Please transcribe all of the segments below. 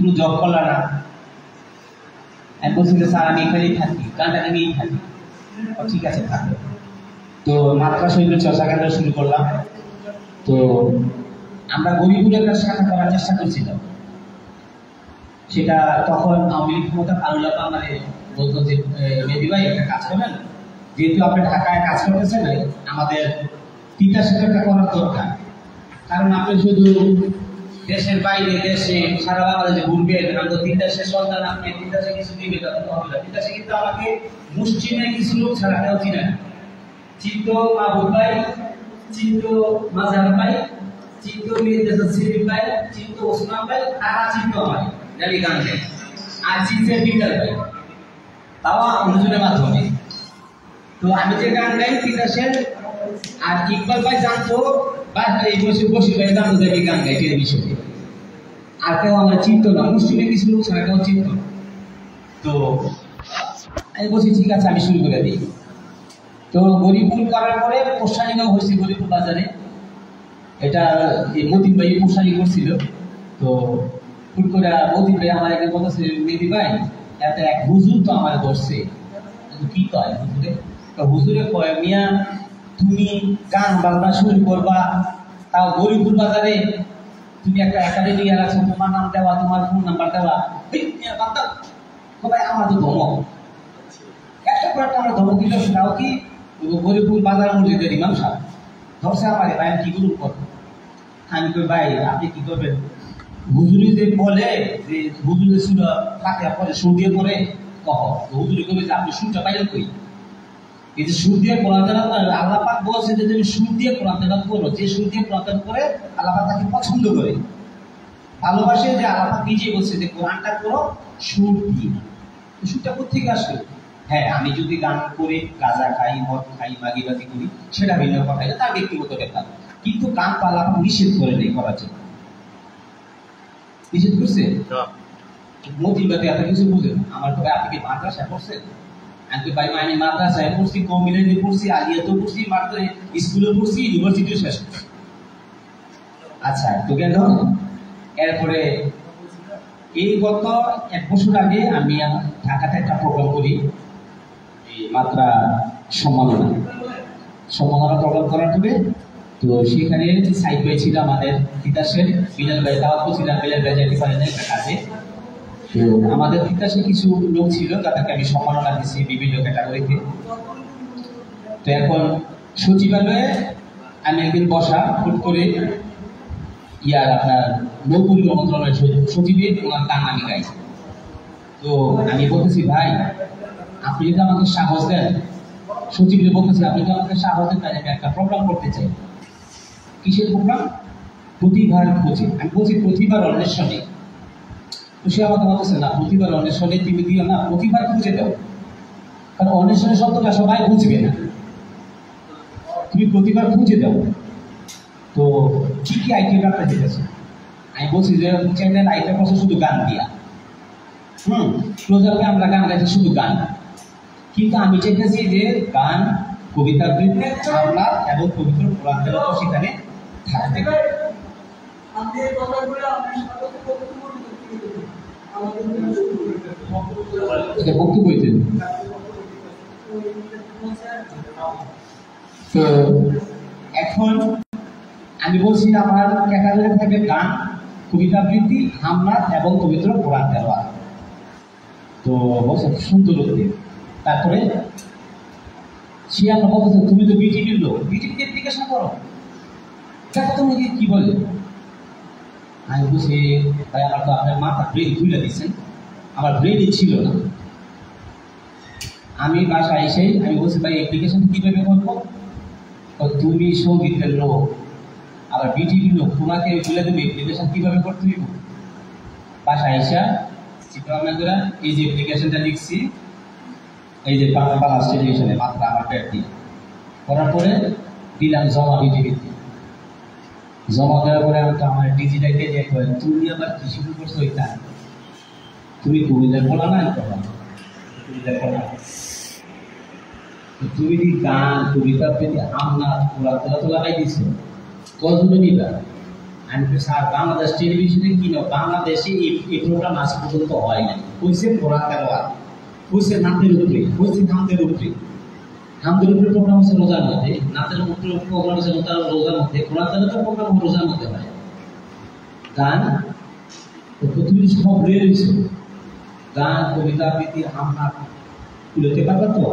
তুমি জব করলা না? আমি বলছি যে স্যার আমি এখানেই থাকি, গানটা নিয়েই থাকি। ঠিক আছে থাকো। তো মাত্রা শরীরের চর্চা কেন্দ্র শুরু করলাম। তো আমরা গরিবুল একটা শাখা করার চেষ্টা করছিলাম। সেটা তখন আওয়ামী লীগ ক্ষমতা আল্লাহ আমাদের বলতো যে মেহেদী ভাই একটা কাজ করবেন, যেহেতু আপনি ঢাকায় কাজ করতেছেন আমাদের তিতাসের একটা করার দরকার। কারণ আপনি শুধু দেশের বাইরে দেশে সারা বাংলাদেশে ঘুরবেন, আমরা তিতাসের সন্তান, আপনি তিতাসে কিছু দিবে তখন হবে না। তিতাসে কিন্তু আমাকে মুসলিমে কিছু লোক ছাড়া কেউ চিনে না। চিত্ত মাহবুব ভাই, চিত্ত মাজার ভাই, চিত্ত মির্জা সিরিফ ভাই, চিত্ত ওসমান ভাই, তারা চিত্ত ভাই জানি গান গাই, আর চিত্তে বিকাল ভাই, তাও অনুজনের মাধ্যমে। তো আমি যে গান গাই তিতাসের, আর ইকবাল ভাই জানতো বা এই বসে বসে ভাই জানতো যে আমি গান গাই টেলিভিশনে। আর কেউ আমার চিনতো না, মুসলিমে কিছু লোক ছাড়া কেউ চিনত। তো আমি বলছি ঠিক আছে আমি শুরু করে দিই। তো গরিবপুর করার পরে পোস্টারিংও হয়েছে গরিবপুর বাজারে। এটা মতিন ভাই পোস্টারিং করছিল। তো হুট করে মতিন ভাই আমার একদিন বলতেছে মেহেদী ভাই এত এক হুজুর তো আমার ধরছে। কি কয় হুজুরে? হুজুরে কয় মিয়া তুমি গান বাজনা শুরু করবা, তাও গরিবপুর বাজারে তুমি একটা একাডেমি রাখছো, তোমার নাম দেওয়া, তোমার ফোন নাম্বার দেওয়া, ভাই আমার তো ধমক। একটা পর একটা আমার ধমক দিল। সেটাও কি গরিবপুর বাজার মসজিদের ইমাম সাহেব ধরছে আমারে, ভাই আমি কি করুন কর। আমি কই ভাই আপনি কি করবেন? হুজুরি যে বলে যে হুজুরে সুরা ফাঁকে পরে সুর দিয়ে পরে কহ, হুজুরি কবে যে আপনি সুরটা পাইলেন কই? এই যে সুর দিয়ে কোরআন তেলাওয়াত করে, আল্লাহ পাক বলছে যে তুমি সুর দিয়ে কোরআন তেলাওয়াত করো। যে সুর দিয়ে কোরআন তেলাওয়াত করে আল্লাহ পাক তাকে পছন্দ করে, ভালোবাসে। যে আল্লাহ পাক নিজেই বলছে যে কোরআনটা করো সুর দিয়ে। সুরটা কোথেকে আসবে? হ্যাঁ আমি যদি গান করে গাঁজা খাই, মদ খাই, মাগিবাজি করি সেটা ভিন্ন কথা, এটা তার ব্যক্তিগত ব্যাপার। কিন্তু গান তো আল্লাহ পাক নিষেধ করে নেই করার জন্য। নিষেধ করছে মতিবাদী এত কিছু বুঝেন। আমার তো ভাই আপনি কি মাদ্রাসায় পড়ছেন? আমি ভাই আমি মাদ্রাসায় পড়ছি, কমিউনিটি পড়ছি, আলিয়াতেও পড়ছি, স্কুলে পড়ছি, ইউনিভার্সিটিও শেষ করছি। আচ্ছা তো গেল। এরপরে এই গত 1 বছর আগে আমি ঢাকাতে একটা প্রোগ্রাম করি, এই মাত্রা সম্মাননা প্রোগ্রাম করার পরে। তো সেখানে সাইড ভাই ছিল আমাদের তিতাসের, বিলাল ভাই দাওয়াত ছিলাম, বিলাল ভাই যেতে পারেন একটা কাজে। তো আমাদের তিতাসে কিছু লোক ছিল তাদেরকে আমি সম্মাননা দিচ্ছি বিভিন্ন ক্যাটাগরিতে। তো এখন সচিবালয়ে আমি একদিন বসা হুট করে আপনার নৌপরিবহন মন্ত্রণালয়ের সচিবের ওনার গান আমি গাই। তো আমি বলতেছি ভাই আপনি যদি আমাকে সাহস দেন, সচিবকে বলতেছি আপনি যদি আমাকে সাহস দেন তাই আমি একটা প্রোগ্রাম করতে চাই। কিসের প্রোগ্রাম? প্রতিভার খোঁজে। আমি বলছি প্রতিভার অন্বেষণে। তো সে আমাকে বলতেছে না প্রতিভার অন্বেষণে তুমি দিও না, প্রতিভার খুঁজে দাও। কারণ অন্বেষণের শব্দটা সবাই বুঝবে না, তুমি প্রতিভার খুঁজে দাও। তো কি কি আইটেম আপনার যেতেছে? আমি বলছি যে চ্যানেল আইটেম আছে শুধু গান দিয়া। ক্লোজারকে আমরা গান গাইছি শুধু গান, কিন্তু আমি চেয়েছি যে গান, কবিতা আবৃত্তি, আমরা এবং পবিত্র কোরআন তেলাওয়াত সেখানে থাকতে। বক্তব্য হইতেন। তো এখন আমি বলছি আমার ক্যাটাগরি থাকবে গান, কবিতা আবৃত্তি, হামনাত এবং পবিত্র কোরআন তেলাওয়াত। তো বলছে সুন্দর হতে। তারপরে সে আমরা বলতেছে তুমি তো বিটিভির লোক, বিটিভিতে অ্যাপ্লিকেশন করো, দেখো তুমি কি বলে। আমি বলছি ভাই আমার তো আপনার মাথা ব্রেন খুলে দিচ্ছেন, আমার ব্রেনই ছিল না। আমি বাসায় এসে আমি বলছি ভাই অ্যাপ্লিকেশন কীভাবে করবো? তুমি সঙ্গীতের লোক, আবার বিটিভির লোক, তোমাকে বলে দেবে অ্যাপ্লিকেশন কীভাবে করতে হইব। বাসায় এসে চিন্তা ভাবনা করে এই যে অ্যাপ্লিকেশনটা লিখছি, এই যে বাংলাদেশ টেলিভিশনে মাত্র আমার প্যাড দিয়ে করার পরে দিলাম জমা বিটিভিতে। জমা দেওয়ার পরে আমি তো আমার ডিজিটাইতে যে তুমি আবার কি শুরু করছো ওইটা, তুমি কবিতার বলা না কবিতার বলা, তুমি কি গান, কবিতা, আমরা তোলা তোলা লাগাই দিছো, কজনে নিবা? আমি তো স্যার বাংলাদেশ টেলিভিশনে কি না বাংলাদেশে এই প্রোগ্রাম আজ পর্যন্ত হয় না হয়েছে কোরআন তেলাওয়াত হয়েছে নাতের উপরে হয়েছে নাতের উপরে হামদের উপরে প্রোগ্রাম হচ্ছে রোজার মধ্যে নাতের উপরে প্রোগ্রাম হচ্ছে রোজার মধ্যে কোরআন তেলাওয়াতের প্রোগ্রাম রোজার মধ্যে হয় গান পৃথিবীর সব রয়েছে গান কবিতা আবৃত্তি আমরা তুলতে পারবো তো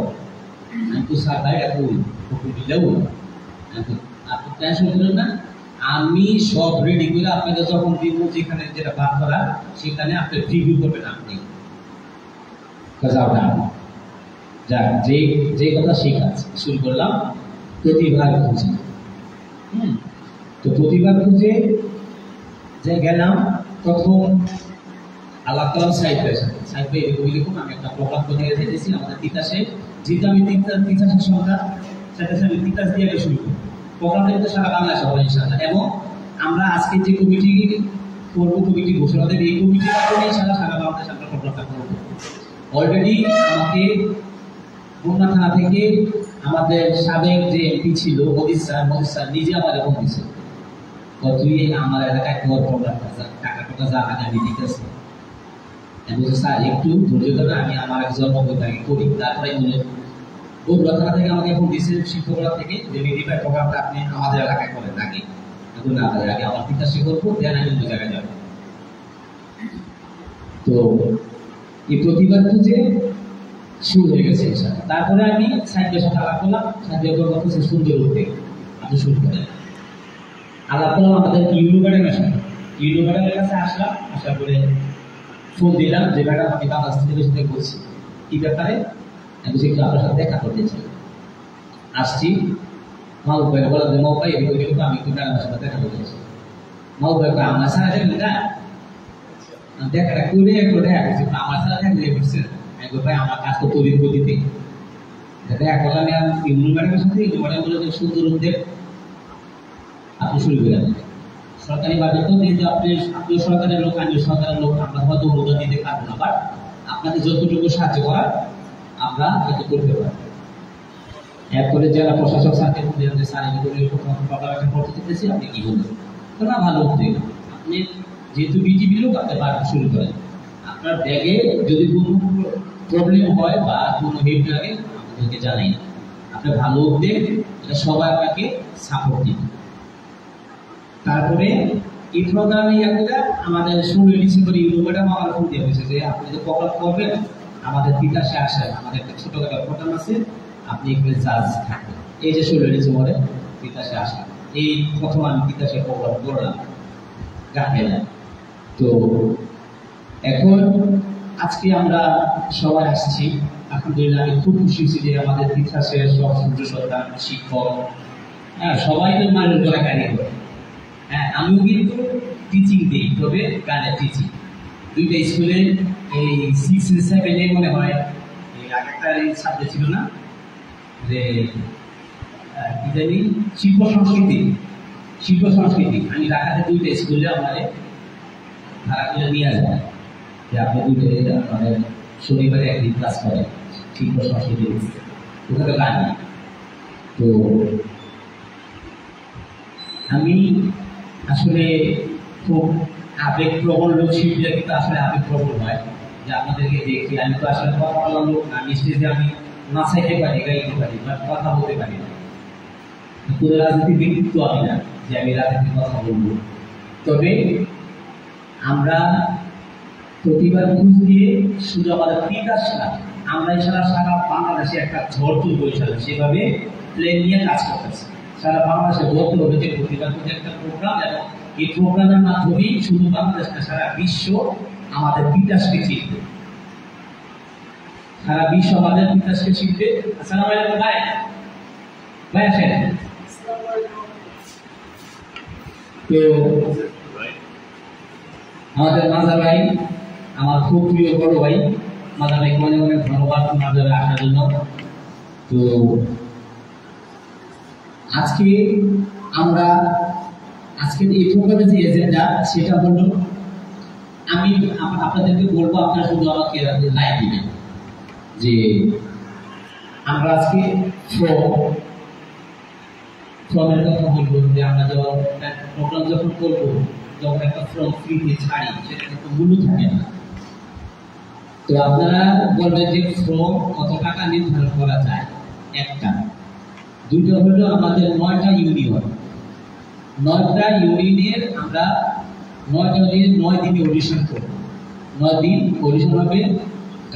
আমি তো স্যার ভাই এখন দিলেও আপনি টেনশন করেন না আমি সব রেডি করে আপনাকে যখন দিব যেখানে যেটা বাদ করা সেখানে আপনি রিভিউ করবেন আপনি যাক যে যে কথা সেই কাজ শুরু করলাম প্রতিভার খুঁজে তো প্রতিভার খুঁজে যে গেলাম প্রথম আলাপ করলাম সাইড ভাই এরকম আমি একটা প্রোগ্রাম করে যেতেছি আমাদের তিতাসে যেহেতু আমি তিতাসের সংখ্যা সাথে সাথে তিতাস দিয়ে শুরু করি প্রোগ্রামটা কিন্তু সারা বাংলাদেশে হবে ইনশাআল্লাহ এবং আমরা আজকে যে কমিটি করব কমিটি ঘোষণা দেবে এই কমিটির মাধ্যমে ইনশাআল্লাহ সারা বাংলাদেশে আমরা প্রোগ্রামটা করব অলরেডি আমাকে খুলনা থানা থেকে আমাদের সাবেক যে এমপি ছিল মদির স্যার নিজে আমাদের ফোন দিয়েছে তুই আমার এলাকায় তোর প্রোগ্রামটা টাকা টাকা যা আগে আমি দিতেছি আমি বলছি স্যার একটু ধৈর্য ধরে আমি আমার এক জন্মদিনটাকে করি তারপরে বগুড়া থানা থেকে আমাকে ফোন দিয়েছে শিক্ষকরা থেকে যে নির্বাহী প্রোগ্রামটা আপনি আমাদের এলাকায় করেন আগে এখন না আমাদের আগে আমার তিতাসে করবো দেন আমি অন্য জায়গায় যাবো তো এই প্রতিবার খুঁজে শুরু হয়ে গেছে তারপরে আমি সাহিত্যের সাথে আলাপ করলাম সাহিত্য কথা সুন্দর উদ্যোগ আপনি শুরু করেন আলাপ করলাম আমাদের ইউনিভার্সের সাথে ইউনিভার্সের কাছে আসলাম আসার পরে ফোন দিলাম যে ম্যাডাম আমি বাংলাদেশ থেকে সাথে বলছি কি ব্যাপারে আমি একটু আপনার সাথে দেখা করতে চাই আসছি মাও ভাই বললাম যে মাও ভাই এরকম আমি একটু ম্যাডামের সাথে দেখা করতে চাই মাও ভাই আমার সারা দেখলেন না দেখাটা করে একটু দেখা করছি আমার সারা দেখলে করছে একবার ভাই আমার কাজ তো তৈরি করে দিতে দেখা করলাম ইমরুল ম্যাডামের সাথে ইমরুল ম্যাডাম বলে যে সুন্দর উদ্যোগ আপনি শুরু করে দেন সরকারি বাজেট তো যেহেতু আপনি সরকারের লোক আমি সরকারের লোক আমরা হয়তো অনুদান দিতে পারবো না বাট আপনাকে যতটুকু সাহায্য করার আমরা এটা করতে পারি এরপরে জেলা প্রশাসক স্যারকে বললেন যে স্যার প্রোগ্রাম একটা করতে চাইতেছি আপনি কি বলবেন না ভালো উদ্যোগ আপনি যেহেতু বিজিবি লোক আপনি পাঠ শুরু করেন আপনার ব্যাগে যদি কোনো প্রবলেম হয় বা কোনো হেল্প লাগে আমাদেরকে জানাই আপনার ভালো উদ্যোগ এটা সবাই আপনাকে সাপোর্ট দিবে তারপরে এই প্রোগ্রামে আমাদের 16 ডিসেম্বর ইউনিভার্সিটি আমার ফোন দিয়ে হয়েছে যে আপনি যে প্রোগ্রাম করবেন আমাদের তিতাসে আসেন আমাদের একটা ছোটখাটো প্রোগ্রাম আছে আপনি এখানে চার্জ থাকবেন এই যে 16 ডিসেম্বরে তিতাসে আসেন এই প্রথম আমি তিতাসে প্রোগ্রাম করলাম গানে তো এখন আজকে আমরা সবাই আসছি আলহামদুলিল্লাহ আমি খুব খুশি হয়েছি যে আমাদের তিতাসের সব সূর্য সন্তান শিক্ষক হ্যাঁ সবাই তো মানুষ করে গাড়ি করে হ্যাঁ আমিও কিন্তু টিচিং দিই তবে গানের টিচিং দুইটা স্কুলে এই 6 7 মনে হয় এই আগেরটা সাবজেক্ট ছিল না যে কি জানি শিল্প সংস্কৃতি আমি ঢাকাতে দুইটা স্কুলে আমাদের ভাড়া করে নিয়ে আসবো যে আপনি দুইটা আমাদের শনিবারে একদিন ক্লাস করেন শিল্প সংস্কৃতি ওখানে গান তো আমি আসলে খুব আবেগপ্রবণ লোক শিল্পীরা কিন্তু আসলে আবেগপ্রবণ হয় যে আপনাদেরকে দেখি আমি তো আসলে কথা বলার লোক না স্টেজে আমি নাচাইতে পারি গাইতে পারি বা কথা বলতে পারি না কোনো রাজনীতির ব্যক্তিত্ব আমি না যে আমি রাজনীতির কথা বলবো তবে আমরা প্রতিবার খোঁজ দিয়ে শুধু আমাদের তিতাস না আমরা সারা বাংলাদেশে একটা ঝড় তুলব সেভাবে প্লেন নিয়ে কাজ করতেছি সারা বাংলাদেশে বলতে হবে যে প্রতিবার খোঁজে একটা প্রোগ্রাম এবং এই প্রোগ্রামের মাধ্যমেই শুধু বাংলাদেশ না সারা বিশ্ব আমাদের তিতাসকে চিনবে সারা বিশ্ব আমাদের তিতাসকে চিনবে আসসালামু আলাইকুম ভাই ভাই আসেন তো আমাদের মাজার ভাই আমার খুব প্রিয় বড় ভাই মাজার ভাই অনেক অনেক ধন্যবাদ মাজারে আসার জন্য তো আজকে আমরা আজকে এই প্রোগ্রামের যে এজেন্ডা সেটা হলো আমি আপনাদেরকে বলবো আপনারা শুধু আমাকে লাইক দিবেন যে আমরা আজকে ফর্মের কথা বলবো যে আমরা যখন প্রোগ্রাম যখন করবো যখন একটা ফর্ম ফ্রিতে ছাড়ি সেটা কিন্তু মূল্য থাকে না। তো আপনারা বলবেন যে ফর্ম কত টাকা নির্ধারণ করা যায়। একটা দুটো হলো আমাদের 9টা ইউনিয়ন, 9টা ইউনিয়নের আমরা 9টা দিন 9 দিনে অডিশন করব। 9 দিন অডিশন হবে,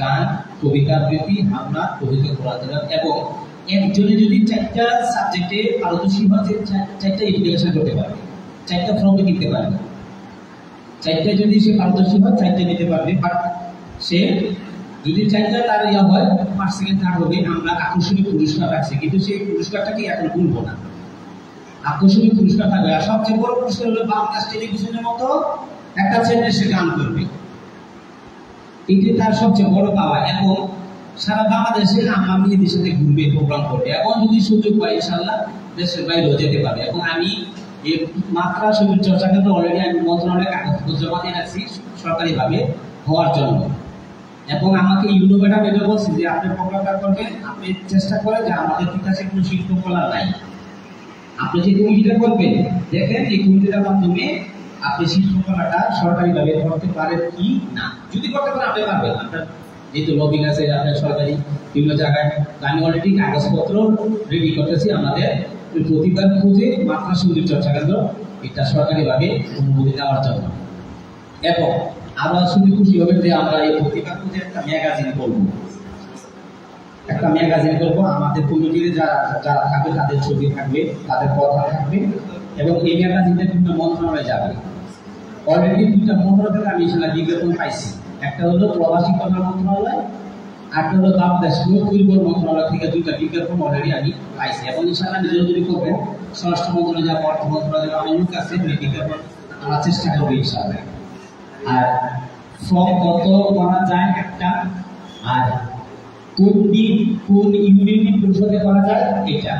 গান, কবিতা আবৃত্তি, ভাবনা, কবিতা পড়াশোনা এবং একজনে যদি 4টা সাবজেক্টে পারদর্শী হয় 4টা এপ্লিকেশন করতে পারবে, 4টা ফর্মে দিতে পারবে। 4টা যদি সে পারদর্শী হয় 4টা নিতে পারবে। বাট সে যদি 4টা তার ইয়া হয় ফার্স্ট সেকেন্ড থার্ড হবে। আমরা আকর্ষণীয় পুরস্কার রাখছি, কিন্তু সেই পুরস্কারটাকে এখন বলবো না। আকর্ষণীয় পুরস্কার থাকবে, আর সবচেয়ে বড় পুরস্কার হলো বাংলাদেশ টেলিভিশনের মতো একটা চ্যানেলে সে গান করবে। এটি তার সবচেয়ে বড় পাওয়া। এবং সারা বাংলাদেশে আমি এদের সাথে ঘুরবে, প্রোগ্রাম করবে এবং যদি সুযোগ পাই ইনশাআল্লাহ দেশের বাইরেও যেতে পারবে। এবং আমি এই মাত্রা শরীর চর্চা কেন্দ্র অলরেডি আমি মন্ত্রণালয়ে কাগজপত্র জমা দিয়ে রাখছি সরকারিভাবে হওয়ার জন্য। এবং আমাকে ইউনিভার্সিটি ভেবে বলছি যে আপনি প্রোগ্রামটা করবেন, আপনি চেষ্টা করেন যে আমাদের তিতাসে কোনো শিল্পকলা নাই। আপনি যে কমিটিটা করবেন দেখেন এই কমিটিটার মাধ্যমে আপনি শিল্পকলাটা সরকারিভাবে করতে পারেন কি না। যদি করতে পারেন আপনি পারবেন, আপনার যেহেতু লবিং আছে আপনার সরকারি বিভিন্ন জায়গায়। আমি অলরেডি কাগজপত্র রেডি করতেছি আমাদের প্রতিবার খুঁজে মাত্রা শরীর চর্চা কেন্দ্র এটা সরকারিভাবে অনুমতি দেওয়ার জন্য। এবং আরো শুনে খুশি হবেন যে আমরা এই প্রতিবার খুঁজে একটা ম্যাগাজিন করবো, একটা ম্যাগাজিন করবো। আমাদের কমিটির যারা যারা থাকবে তাদের ছবি থাকবে, তাদের কথা থাকবে এবং এই ম্যাগাজিনটা বিভিন্ন মন্ত্রণালয়ে যাবে। অলরেডি 2টা মন্ত্রণালয় আমি সেটা বিজ্ঞাপন পাইছি। একটা হলো প্রবাসী কল্যাণ মন্ত্রণালয়, আরেকটা হলো বাংলাদেশ পূর্ব মন্ত্রণালয় থেকে 2টা বিজ্ঞাপন অলরেডি আমি পাইছি। এবং ইনশাআল্লাহ নিজেরা যদি করবেন স্বরাষ্ট্র মন্ত্রণালয় যাবো, অর্থ মন্ত্রণালয় আমার লোক আছে, বিজ্ঞাপন আমরা চেষ্টা করবো ইনশাআল্লাহ। আর ফর্ম কত করা যায় একটা, আর কোন দিন কোন ইউনিয়ন পরিষদে করা যায় এটা,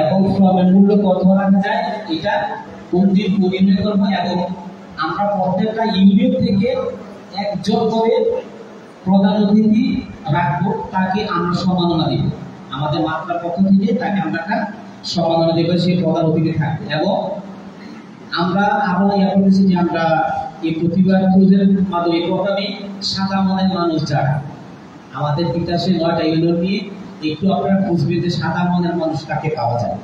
এবং ফর্মের মূল্য কত রাখা যায় এটা, কোন দিন কোন ইউনিয়ন করবো। এবং আমরা প্রত্যেকটা ইউনিয়ন থেকে একজন করে প্রধান অতিথি রাখবো, তাকে আমরা সম্মাননা দিব। আমাদের মাত্রার পক্ষ থেকে তাকে আমরা একটা সম্মাননা দেবো, সেই প্রধান অতিথি থাকবে। এবং আমরা আরো ইয়া করেছি যে আমরা এই প্রতিবার খোঁজের মাধ্যমে প্রথমে সাদা মনের মানুষ যারা আমাদের তিতাসে 9টা ইউনিয়ন নিয়ে একটু আপনারা খুঁজবেন যে সাদা মনের মানুষ কাকে পাওয়া যায়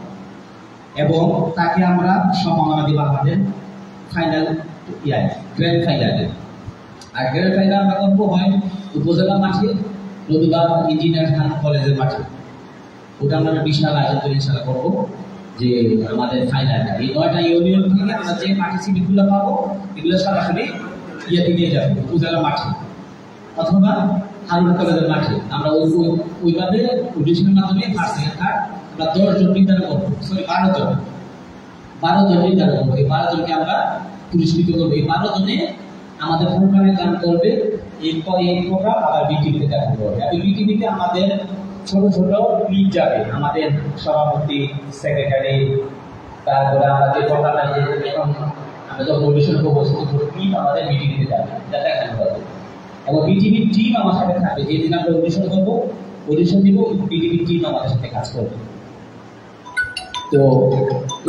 এবং তাকে আমরা সম্মাননা দিব আমাদের ফাইনাল গ্র্যান্ড ফাইনালে। আর গ্র্যান্ড ফাইনাল আমরা করবো হয় উপজেলা মাঠে, নতুবা ইঞ্জিনিয়ার খান কলেজের মাঠে। ওটা আমরা বিশাল আয়োজন করে ইনশাআল্লাহ করবো। যে আমাদের ফাইনালটা এই 9টা ইউনিয়ন থেকে আমরা যে পার্টিসিপেন্টগুলো পাবো এগুলো সরাসরি ইয়েতে নিয়ে যাবো উপজেলা মাঠে অথবা হারুন কলেজের মাঠে। আমরা ওইভাবে অডিশনের মাধ্যমে ফার্স্ট সেকেন্ড থার্ড আমরা 10 জন নির্ধারণ করবো, সরি 12 জন নির্ধারণ করবো। এই 12 জনকে আমরা পুরস্কৃত করবো। এই 12 জনে আমাদের প্রোগ্রামে গান করবে। এরপর এই প্রোগ্রাম আবার বিটিভিতে দেখানো হবে। আর বিটিভিতে আমাদের ছোট ছোট ক্লিপ যাবে, আমাদের সভাপতি, সেক্রেটারি, তারপরে আমাদের প্রোগ্রামে এখন আমরা যখন অডিশন করবো ছোট ছোট ক্লিপ আমাদের বিটিভিতে যাবে, যা দেখানো হবে। এবং বিটিভির টিম আমার সাথে থাকবে। যেদিন আমরা অডিশন করবো, অডিশন দিব, বিটিভির টিম আমাদের সাথে কাজ করবে। তো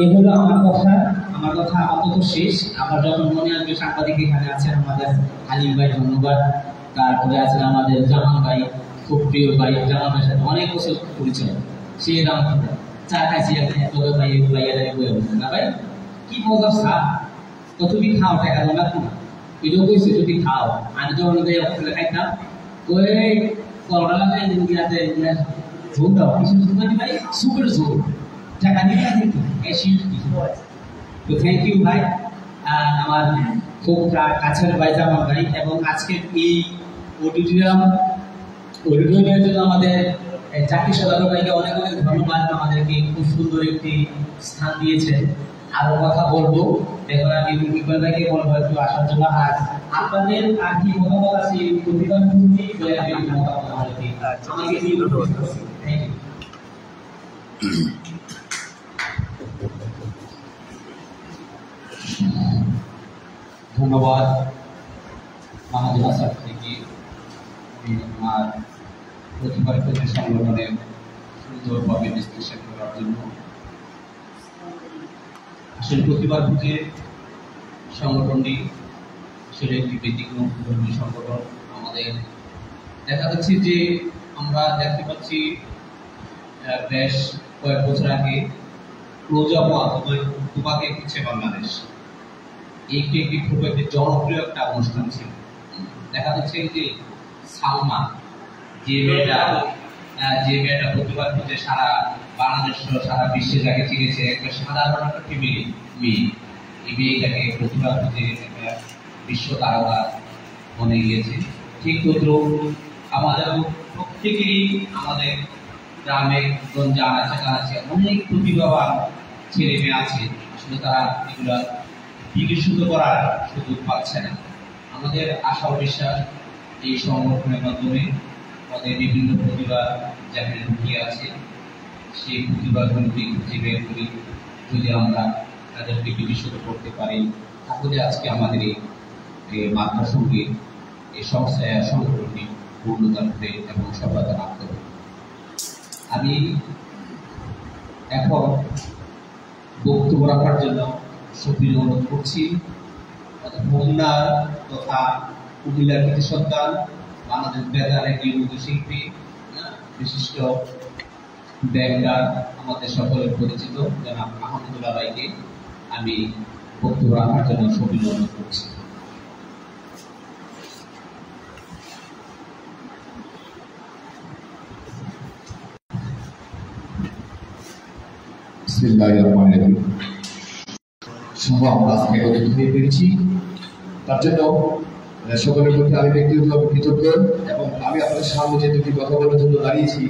এই হলো আমার কথা আপাতত শেষ। আবার যখন মনে আসবে সাংবাদিক এখানে আছেন আমাদের হালিম ভাই, ধন্যবাদ। তারপরে আছেন আমাদের জামান ভাই, খুব প্রিয় ভাই, জামান ভাইয়ের সাথে অনেক বছর পরিচয়। সে রাম চা খাইছি তোদের ভাই না ভাই কি মজা চা, তো তুমি খাও টাকা দোলা না এটাও কইছে যদি খাও। আমি যখন খাইতাম ওই করোনা ইন্ডিয়াতে ঝোল দাও কিছু ভাই সুপের ঝোল টাকা নিয়ে কিন্তু তো থ্যাংক ইউ ভাই, আমার খুব কাছের ভাই জামান ভাই। এবং আজকে এই অডিটোরিয়ামের জন্য আমাদের জাকির সদাগর ভাইকে অনেক অনেক ধন্যবাদ, আমাদেরকে খুব সুন্দর একটি স্থান দিয়েছেন। আরো কথা বলবো, এখন আমি ইকবাল ভাইকে বলবো একটু আসার জন্য। আর আপনাদের আর কি মতামত আছে প্রতিবার থ্যাংক ইউ। ধন্যবাদ মাহাজুরা স্যার থেকে আমার প্রতিবার সংগঠনের সুন্দরভাবে বিশ্লেষণ করার জন্য। আসলে প্রতিবার খুঁজে সংগঠনটি আসলে একটি ব্যতিক্রম ধর্মী সংগঠন। আমাদের দেখা যাচ্ছে যে আমরা দেখতে পাচ্ছি বেশ কয়েক বছর আগে রোজা দুবাকে হচ্ছে বাংলাদেশ, এইটি একটি খুব একটি জনপ্রিয় একটা অনুষ্ঠান ছিল। দেখা যাচ্ছে যে সালমা যে মেয়েটা প্রতিবার খুঁজে সারা বাংলাদেশ সারা বিশ্বে যাকে চিনেছে, একটা সাধারণ একটা ফ্যামিলি মেয়ে, এই মেয়েটাকে প্রতিবার খুঁজে একটা বিশ্ব তারকা বনে গিয়েছে। ঠিক তদ্রুপ আমাদের প্রত্যেকেরই আমাদের গ্রামে গঞ্জে আনাচে অনেক প্রতিভাবান ছেলে মেয়ে আছে, আসলে তারা এগুলো বিকশিত করার সুযোগ পাচ্ছে না। আমাদের আশা ও বিশ্বাস এই সংগঠনের মাধ্যমে আমাদের বিভিন্ন প্রতিভা যেখানে লুকিয়ে আছে সেই প্রতিভাগুলোকে খুঁজে বের করি, যদি আমরা তাদেরকে বিকশিত করতে পারি, তাহলে আজকে আমাদের এই মাত্রা সঙ্গীত এই সংগঠনটি পূর্ণতা হবে এবং সফলতা লাভ করবে। আমি এখন বক্তব্য রাখার জন্য সফির অনুরোধ করছি, হোমনার তথা কুমিল্লার কৃতি সন্তান, বাংলাদেশ বেতার একটি শিল্পী, বিশিষ্ট ব্যাংকার, আমাদের সকলের পরিচিত জনাব আহমদুল্লাহ ভাইকে আমি বক্তব্য রাখার জন্য সফির অনুরোধ করছি। তার জন্য সকলের প্রতি আমি ব্যক্তিগতভাবে কৃতজ্ঞ এবং আমি আপনাদের সামনে যে দুটি কথা বলার জন্য দাঁড়িয়েছি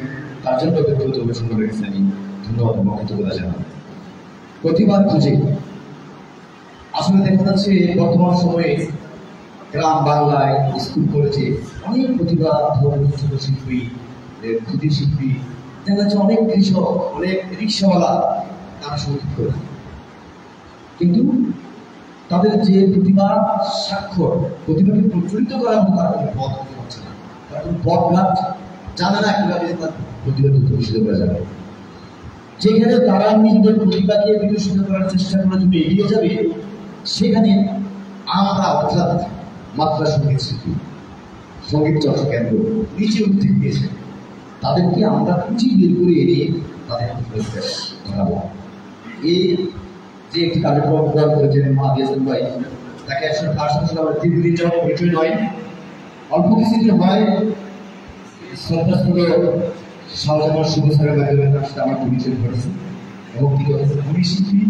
তার জন্য ব্যক্তিগতভাবে সকলের কাছে আমি ধন্যবাদ এবং কৃতজ্ঞতা জানাই। প্রতিবার খুঁজে আসলে দেখা যাচ্ছে বর্তমান সময়ে গ্রাম বাংলায় স্কুল কলেজে অনেক প্রতিভা ছোট শিল্পী, ক্ষুদ্র শিল্পী, দেখা যাচ্ছে অনেক কৃষক, অনেক রিক্সাওয়ালা তারা সঙ্গীত করে, কিন্তু তাদের যে প্রতিভা স্বাক্ষর প্রতিভাকে প্রচলিত করার মতো তার কোনো পথ হচ্ছে না, তার কোনো পথ ঘাট জানে না কিভাবে তার প্রতিভাকে বিকশিত করা যাবে। যেখানে তারা নিজেদের প্রতিভাকে বিকশিত করার চেষ্টা করার জন্য এগিয়ে যাবে, সেখানে আমরা অর্থাৎ মাত্রা সঙ্গীত শিল্পী, সঙ্গীত চর্চা কেন্দ্র নিচে উঠতে গিয়েছে, তাদেরকে আমরা খুঁজে বের করে এনে তাদের বিকাশ ঘটাবো। এই যে একটি কার্যক্রম প্রদান করেছেন মা দিয়েছেন ভাই, তাকে আসলে তার সাথে আমরা দীর্ঘদিন যাওয়ার পরিচয় নয়, অল্প কিছুদিন হয় শ্রদ্ধাস্পদ শাহজাহান শুভ স্যারের মাধ্যমে তার সাথে আমার পরিচয় ঘটেছে এবং তিনি খুবই শিল্পী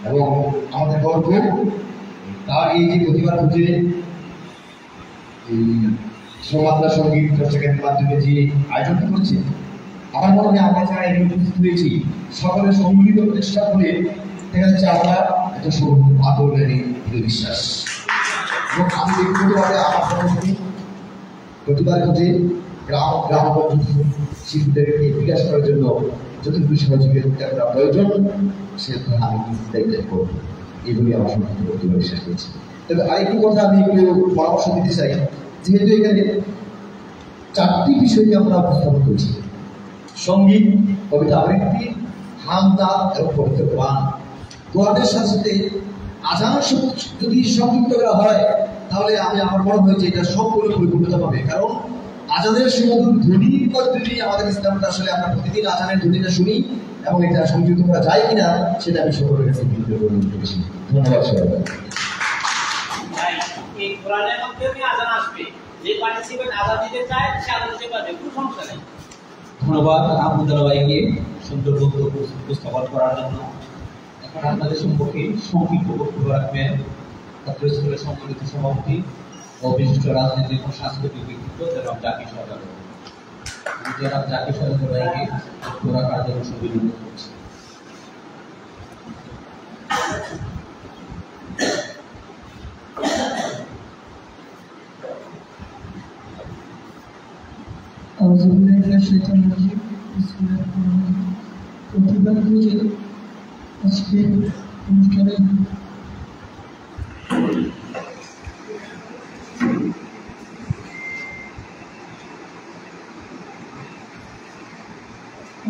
এবং আমাদের গর্ব তার এই যে প্রতিভা খুঁজে এই সমাত্রা সঙ্গীত চর্চা কেন্দ্রের মাধ্যমে যে আয়োজনটা করছে, আমার মনে হয় আমরা যারা এখানে উপস্থিত হয়েছি সকলের সম্মিলিত প্রচেষ্টা করে দেখা যাচ্ছে আমরা একটা আদরের বিশ্বাস এবং আমি ব্যক্তিগতভাবে আমার সরাসরি প্রতিবার খুঁজে গ্রাম শিল্পীদেরকে বিকাশ করার জন্য যতটুকু সহযোগিতা করা প্রয়োজন সেটা আমি দায়িত্ব করব, এগুলি আমার সমস্ত প্রতিভা বিশ্বাস করছি। তবে আরেকটি কথা আমি একটু পরামর্শ দিতে চাই, যেহেতু এখানে চারটি বিষয়কে আমরা উপস্থাপন করছি, সঙ্গীত, কবিতা আবৃত্তি, হাম তাল এবং পবিত্র কোরআন। কোরআনের সাথে সাথে আজান যদি সংযুক্ত করা হয় তাহলে আমার মনে হয় যে এটা সবগুলো পরিপূর্ণতা পাবে, কারণ আজানের সুমধুর ধ্বনি পদ্ধতি আমাদের ইসলামটা আসলে আমরা প্রতিদিন আজানের ধ্বনিটা শুনি এবং এটা সংযুক্ত করা যায় কিনা সেটা আমি সকলের কাছে ধন্যবাদ সবাই। ধন্যবাদ আহমদুল্লাহ ভাইকে সুন্দর বক্তব্য উপস্থাপন করার জন্য। এখন আপনাদের সম্পর্কে সংক্ষিপ্ত বক্তব্য রাখবেন ছাত্র স্কুলের সম্মানিত সভাপতি ও বিশিষ্ট রাজনৈতিক ও সাংস্কৃতিক ব্যক্তিত্ব জনাব জাকির সরকার। জনাব জাকির সরকার ভাইকে বক্তব্য রাখার জন্য সবাই অনুরোধ করছি। প্রতিবার খুঁজে আজকে অনুষ্ঠানে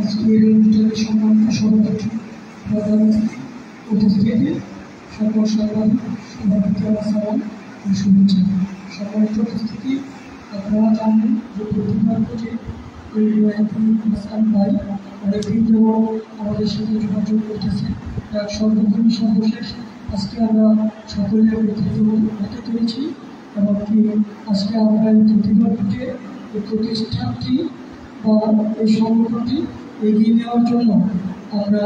আজকের অনুষ্ঠানে সম্মানিত সভাপতি প্রধান উপস্থিতি সকল সভাপতি আমার সালাম ও শুভেচ্ছা। সম্মানিত উপস্থিতি, আপনারা জানেন যে প্রতিবার যে ইসলাম ভাই অনেকদিন যাবৎ আমাদের সাথে যোগাযোগ করতেছে। সর্বক্ষণ সর্বশেষ আজকে আমরা সকলে একত্রিত হতে পেরেছি এবং কি আজকে আমরা এই প্রতিবার পুজো এই প্রতিষ্ঠানটি বা এই সংগঠনটি এগিয়ে নেওয়ার জন্য আমরা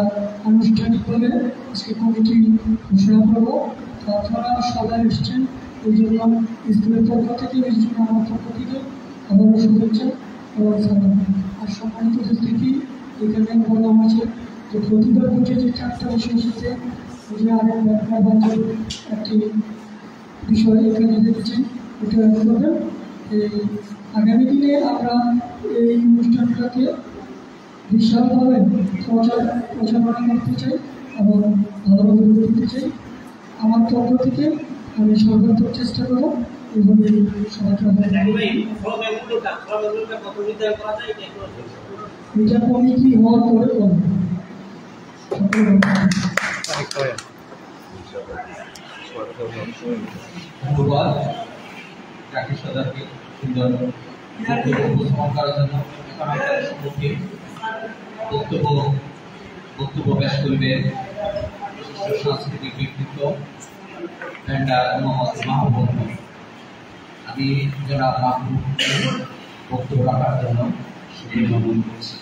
আনুষ্ঠানিকভাবে আজকে কমিটি ঘোষণা করবো। তো আপনারা সবাই এসছেন, এই জন্য স্কুলের পক্ষ থেকে এই জন্য আমার পক্ষ থেকে আবারও শুভেচ্ছা এবং সালাম। আর সম্মানিত উপস্থিতি, এখানে বলা হয়েছে যে প্রতিবার পুজো যে 4টা বিষয় এসেছে, যে আরেক বাচ্চার একটি বিষয় এখানে দেখেছেন, এটা করবেন। এই আগামী দিনে আমরা এই অনুষ্ঠানটাকে বিশালভাবে প্রচারণা করতে চাই এবং ভালোভাবে করতে চাই। আমার পক্ষ থেকে আমি সর্বোত্তম চেষ্টা করব এবং সবাইকে এটা কমিটি হওয়ার পরে করব। ধন্যবাদ রাকেশ সরকারকে সুন্দর উপস্থাপন করার জন্য। এখন আপনাদের সম্মুখে বক্তব্য পেশ করবেন বিশিষ্ট সাংস্কৃতিক ব্যক্তিত্ব মোহাম্মদ মাহবুব। আমি জনাব মাহবুব বক্তব্য রাখার জন্য সুবিধা অনুরোধ করছি।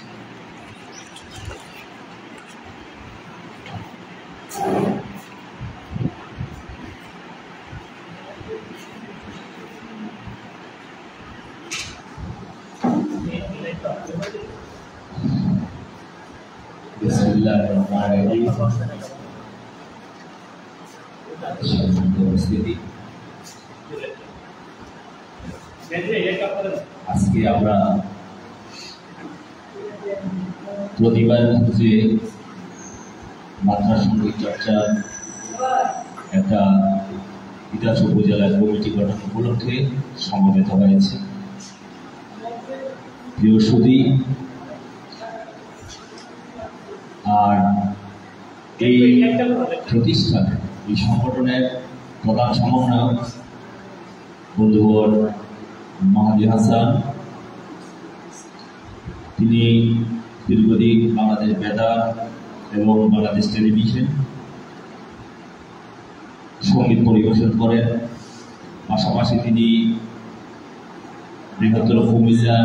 আজকে আমরা প্রতিবার যে মাদ্রাসা সঙ্গীত চর্চা একটা তিতাস উপজেলার কমিটি গঠন উপলক্ষে সমবেত হয়েছে। প্রিয় সুধী, আর এই প্রতিষ্ঠান এই সংগঠনের প্রধান সমন্বয়ক বন্ধুবর মাহাদি হাসান, তিনি দীর্ঘদিন বাংলাদেশ বেতার এবং বাংলাদেশ টেলিভিশন সঙ্গীত পরিবেশন করেন। পাশাপাশি তিনি বৃহত্তর কুমিল্লা,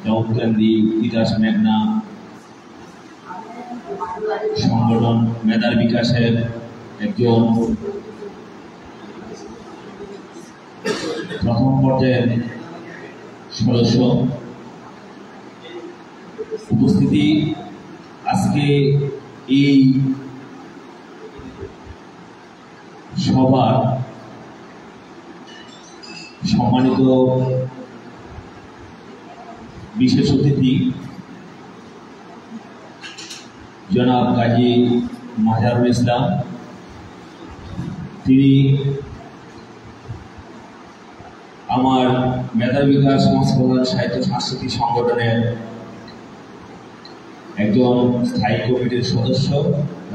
দাউদকান্দি, তিতাস, মেঘনা সংগঠন মেধার বিকাশের একজন প্রথম পর্যায়ের সদস্য। উপস্থিতি, আজকে এই সভার সম্মানিত বিশেষ অতিথি জনাব গাজী মাজারুল ইসলাম। তিনি আমার মেধার বিকাশ সমাজ কল্যাণ সাহিত্য সাংস্কৃতিক সংগঠনের একজন স্থায়ী কমিটির সদস্য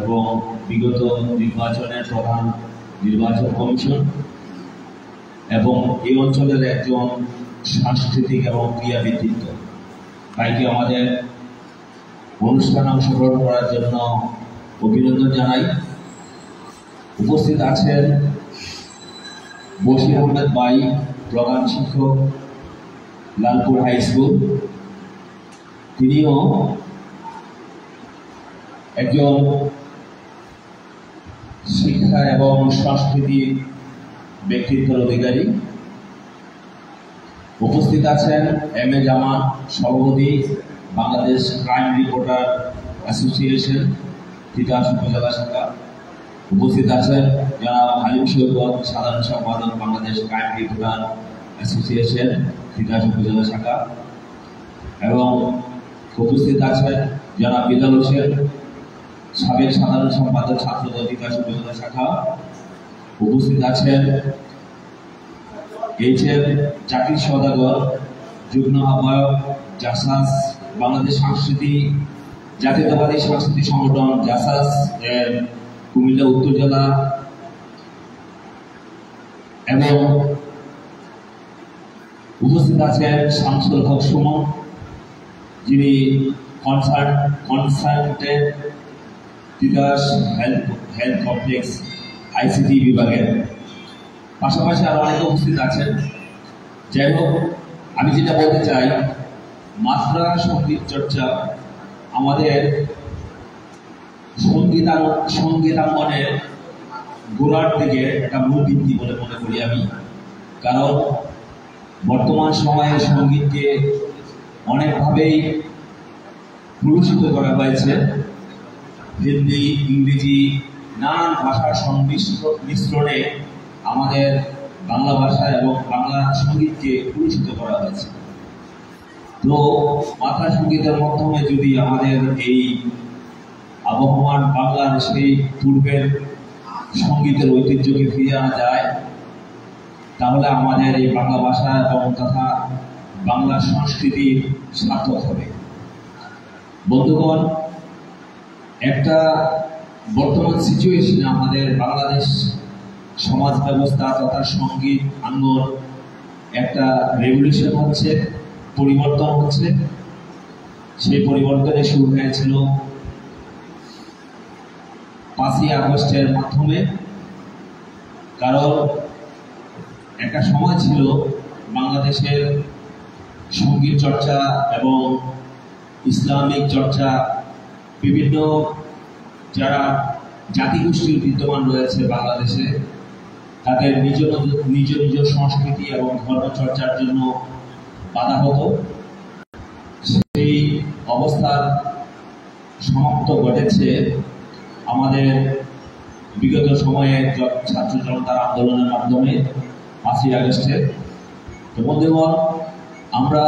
এবং বিগত নির্বাচনের প্রধান নির্বাচন কমিশন এবং এই অঞ্চলের একজন সাংস্কৃতিক এবং ক্রীড়া ব্যক্তিত্ব। তাইকে আমাদের অনুষ্ঠানে অংশগ্রহণ করার জন্য অভিনন্দন জানাই। উপস্থিত আছেন বশির আহমেদ বাই, প্রধান শিক্ষক, লালপুর হাই স্কুল। তিনিও একজন শিক্ষা এবং সংস্কৃতির ব্যক্তিত্বের অধিকারী। উপস্থিত আছেন এম এ জামান, সভাপতি, Bangladesh crime reporter association, Titas উপজেলা শাখা। উপস্থিত আছেন জনাব হালিম সৈকত, সাধারণ সম্পাদক, Bangladesh crime reporter association, Titas উপজেলা শাখা। এবং উপস্থিত আছেন জনাব বিলাল হোসেন, সাবেক সাধারণ সম্পাদক, ছাত্রদল, তিতাস উপজেলা শাখা। উপস্থিত আছেন এইচ এম জাকির সওদাগর, যুগ্ম আহ্বায়ক, জাসাস, বাংলাদেশ জাতীয়তাবাদী সাংস্কৃতিক সংগঠন জাসাস এর কুমিল্লা উত্তর জেলা এবং উপস্থিত আছেন শামসুল হক সুমন, যিনি consultant Titas health complex ICT বিভাগের। পাশাপাশি আরো অনেকে উপস্থিত আছেন। যাই হোক, আমি যেটা বলতে চাই, মাত্রা সঙ্গীত চর্চা আমাদের সঙ্গীতাঙ্গনের গোড়ার দিকে একটা মূল ভিত্তি বলে মনে করি আমি। কারণ বর্তমান সময়ে সঙ্গীতকে অনেকভাবেই প্রদূষিত করা হয়েছে। হিন্দি, ইংরেজি, নানান ভাষার সংমিশ্রণে আমাদের বাংলা ভাষা এবং বাংলা সঙ্গীতকে প্রদূষিত করা হয়েছে। তো মাত্রা সঙ্গীতের মাধ্যমে যদি আমাদের এই আবহমান বাংলার সেই পূর্বের সঙ্গীতের ঐতিহ্যকে ফিরিয়ে আনা যায়, তাহলে আমাদের এই বাংলা ভাষা এবং তথা বাংলা সংস্কৃতির সার্থক হবে। বন্ধুগণ, একটা বর্তমান সিচুয়েশনে আমাদের বাংলাদেশ সমাজ ব্যবস্থা তথা সঙ্গীত আঙ্গন একটা রেভলিউশন হচ্ছে, পরিবর্তন হচ্ছে। সেই পরিবর্তনের শুরু হয়েছিল 5ই আগস্টের মাধ্যমে। কারণ একটা সময় ছিল বাংলাদেশের সঙ্গীত চর্চা এবং ইসলামিক চর্চা, বিভিন্ন যারা জাতিগোষ্ঠীর বিদ্যমান রয়েছে বাংলাদেশে, তাদের নিজ নিজ সংস্কৃতি এবং ধর্ম চর্চার জন্য বাধা হতো। সেই অবস্থার সমাপ্ত ঘটেছে আমাদের বিগত সময়ে ছাত্র জনতার আন্দোলনের মাধ্যমে 5ই আগস্টে। তো বন্ধুগণ, আমরা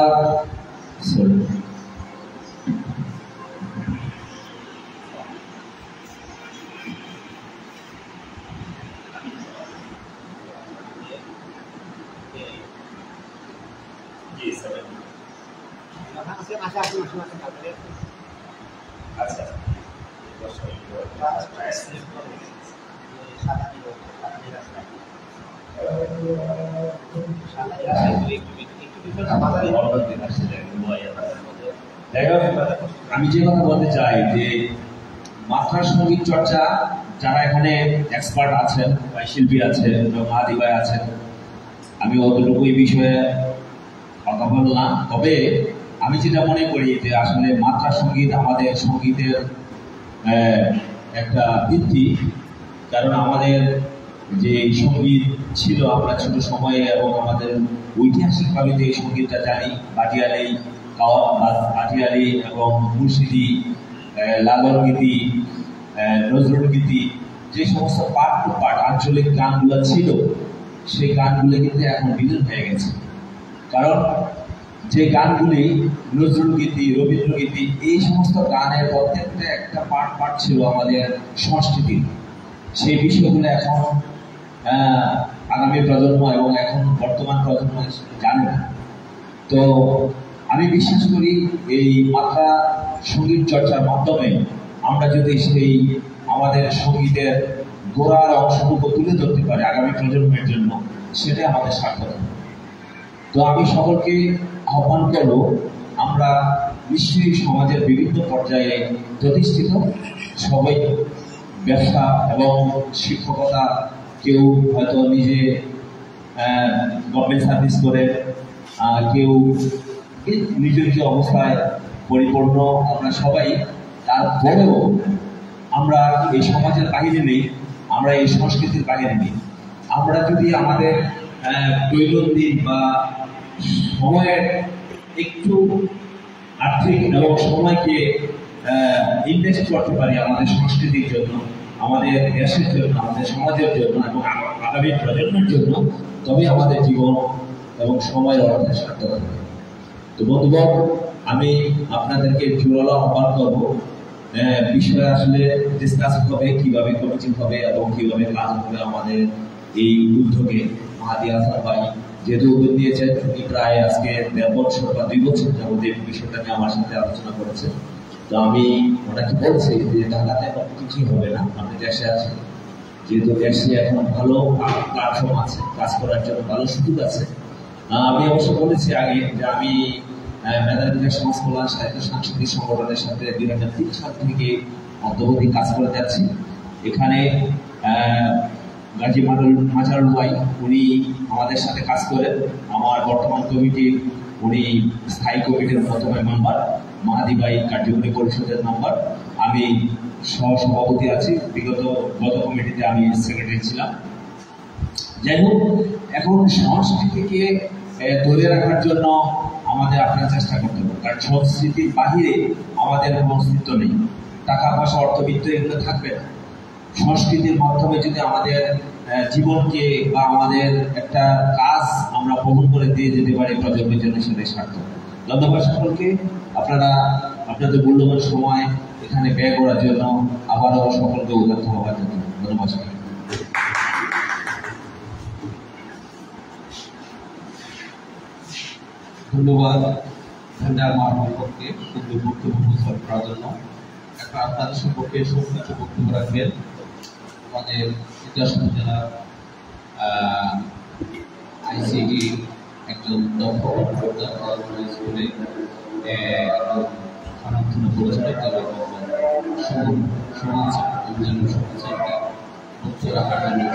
আমি যে কথা বলতে চাই যে মাত্রা সঙ্গীত চর্চা যারা এখানে এক্সপার্ট আছেন, শিল্পী আছেন এবং আদি ভাই আছেন, আমি অতটুকু এই বিষয়ে কথা বললাম। তবে আমি যেটা মনে করি যে আসলে মাত্রা সঙ্গীত আমাদের সঙ্গীতের একটা ভিত্তি। কারণ আমাদের যে সঙ্গীত ছিল আমরা ছোট সময়ে এবং আমাদের ঐতিহাসিকভাবে যে সঙ্গীতটা জানি, ভাটিয়ালি এবং মুর্শিদি, লালন গীতি, নজরুল গীতি, যে সমস্ত পাঠ টু পাঠ আঞ্চলিক গানগুলো ছিল, সেই গানগুলো কিন্তু এখন বিলীন হয়ে গেছে। কারণ যে গানগুলি নজরুল গীতি, রবীন্দ্র গীতি, এই সমস্ত গানের প্রত্যেকটা একটা পাঠ ছিল আমাদের সংস্কৃতি। সেই বিষয়গুলো এখন আগামী প্রজন্ম এবং এখন বর্তমান প্রজন্ম জানে না। তো আমি বিশ্বাস করি এই মাত্রা সঙ্গীত চর্চার মাধ্যমে আমরা যদি সেই আমাদের সঙ্গীতের গোড়ার অংশটুকু তুলে ধরতে পারি আগামী প্রজন্মের জন্য, সেটাই আমাদের সার্থক। তো আমি সকলকে আহ্বান করব, আমরা নিশ্চয়ই সমাজের বিভিন্ন পর্যায়ে প্রতিষ্ঠিত, সবাই ব্যবসা এবং শিক্ষকতা, কেউ হয়তো নিজে গভর্নমেন্ট সার্ভিস করে, কেউ নিজ নিজ অবস্থায় পরিপূর্ণ, আমরা সবাই। তারপরেও আমরা এই সমাজের বাহিরে নেই, আমরা এই সংস্কৃতির বাহিরে নেই। আমরা যদি আমাদের দৈনন্দিন বা সময়ের একটু আর্থিক এবং সময়কে ইনভেস্ট করতে পারি আমাদের সংস্কৃতির জন্য, আমাদের দেশের জন্য, আমাদের সমাজের জন্য এবং আগামী প্রজন্মের জন্য, তবে আমাদের জীবন এবং সময়ের অর্থে সার্থক হবে। তো বন্ধুগণ, আমি আপনাদেরকে জোরালো আহ্বান করবো, বিষয়ে আসলে ডিসকাস হবে, কিভাবে কমিটি হবে এবং কিভাবে কাজ হবে আমাদের এই উদ্যোগে। মাহাদি হাসান ভাই যেহেতু উদ্যোগ নিয়েছেন, তিনি প্রায় আজকে 1.5 বছর বা 2 বছর যাবত এই বিষয়টা নিয়ে আমার সাথে আলোচনা করেছে। তো আমি ওনাকে বলছি যে ঢাকাতে কিছুই হবে না, আপনি দেশে আছেন, যেহেতু দেশে এখন ভালো প্ল্যাটফর্ম আছে, কাজ করার জন্য ভালো সুযোগ আছে। আমি অবশ্য বলেছি আগে যে আমি মেধাবী বিকাশ সমাজ কল্যাণ সাহিত্য সাংস্কৃতিক সংগঠনের সাথে 2003 সাল থেকে মধ্যবর্তী কাজ করে যাচ্ছি। এখানে গাজী মাজারুল ভাই উনি আমাদের সাথে কাজ করেন। আমার বর্তমান কমিটির উনি স্থায়ী কমিটির প্রথমে মেম্বার, মাহাদি ভাই কার্যকরী পরিষদের মেম্বার, আমি সহসভাপতি আছি। গত কমিটিতে আমি সেক্রেটারি ছিলাম। যাই হোক, এখন সংস্কৃতিকে ধরে রাখার জন্য আমাদের আপনার চেষ্টা করতে হবে, কারণ সংস্কৃতির বাহিরে আমাদের কোনো অস্তিত্ব নেই। টাকা পয়সা অর্থবিত্ত এগুলো থাকবে না। সংস্কৃতির মাধ্যমে যদি আমাদের জীবনকে বা আমাদের একটা কাজ আমরা বহন করে দিয়ে যেতে পারি প্রজন্মের জন্য, সেটাই সার্থক। ধন্যবাদ সকলকে, আপনারা আপনাদের মূল্যবান সময় এখানে ব্যয় করার জন্য আবারও সকলকে উদাত্ত হওয়ার জন্য ধন্যবাদ। ধন্যবাদ ভেন্ডার মাহমুদকে সুন্দর বক্তব্য উপস্থাপন করার জন্য। এখন আপনাদের সম্পর্কে সংক্ষিপ্ত বক্তব্য রাখবেন আমাদের ইতিহাস উপজেলার আইসিডি একজন দক্ষ কর্মকর্তা, স্কুলে স্থানান্তর পরিচালক এবং সমাজ অভিযানের সমাজকে তথ্য রাখার জন্য